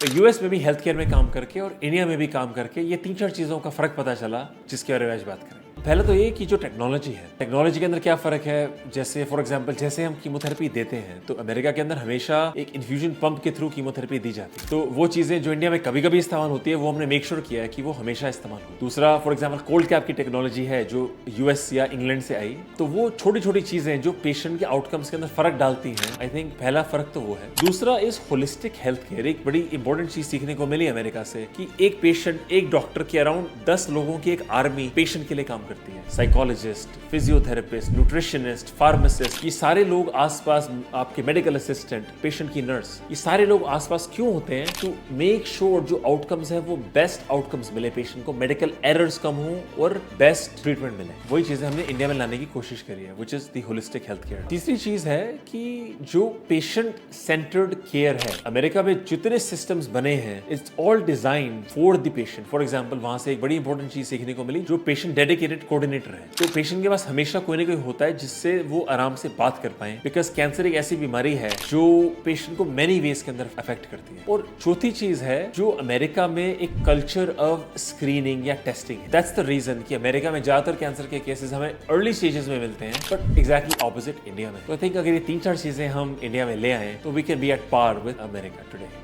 US में भी health care में काम करके और इंडिया में भी काम करके ये 3-4 चीज़ों का फ़र्क पता चला जिसके बारे में आज बात करें। पहले तो ये कि जो टेक्नोलॉजी है, टेक्नोलॉजी के अंदर क्या फ़र्क है। जैसे फॉर एग्जांपल जैसे हम कीमोथेरेपी देते हैं तो अमेरिका के अंदर हमेशा एक इन्फ्यूजन पंप के थ्रू कीमोथेरेपी दी जाती है। तो वो चीज़ें जो इंडिया में कभी-कभी इस्तेमाल होती है वो हमने मेक श्योर किया है कि वो हमेशा इस्तेमाल हो। दूसरा फॉर एग्जाम्पल कोल्ड कैप की टेक्नोलॉजी है जो यूएस या इंग्लैंड से आई, तो वो छोटी-छोटी चीज़ें जो पेशेंट के आउटकम्स के अंदर फ़र्क डालती हैं। आई थिंक पहला फ़र्क तो वो है। दूसरा इस होलिस्टिक हेल्थ केयर, एक बड़ी इंपॉर्टेंट चीज़ सीखने को मिली अमेरिका से कि एक पेशेंट, एक डॉक्टर के अराउंड 10 लोगों की एक आर्मी पेशेंट के लिए काम करती है। साइकोलॉजिस्ट, फिजियोथेरेपिस्ट, न्यूट्रिशनिस्ट, फार्मासिस्ट, ये सारे लोग आसपास, आपके मेडिकल असिस्टेंट, पेशेंट की नर्स, ये सारे लोग आसपास क्यों होते हैं? टू मेक श्योर जो आउटकम्स है वो बेस्ट आउटकम्स मिले पेशेंट को, मेडिकल एरर्स कम हो और बेस्ट ट्रीटमेंट मिले। वही चीजें हमने इंडिया में लाने की कोशिश करी है, which is the holistic health care. तीसरी चीज है कि जो पेशेंट सेंटर्ड केयर है, अमेरिका में जितने सिस्टम्स बने हैं it's all design for the patient. For example वहां से एक बड़ी इंपॉर्टेंट चीज सीखने को मिली, जो पेशेंट डेडिकेटेड कोऑर्डिनेटर है। तो पेशेंट के पास हमेशा कोई ना कोई होता है जिससे वो आराम से बात कर पाए, बिकॉज कैंसर एक ऐसी बीमारी है जो पेशेंट को मेनी वेज के अंदर अफेक्ट करती है। और चौथी चीज है जो अमेरिका में एक कल्चर ऑफ स्क्रीनिंग या टेस्टिंग है। दैट्स द रीजन कि अमेरिका में ज्यादातर कैंसर के केसेस हमें अर्ली स्टेजेस में मिलते हैं, बट एग्जैक्टली ऑपोजिट इंडिया में। तो आई थिंक अगर ये 3-4 चीजें हम इंडिया में ले आए तो we can be at par with America today.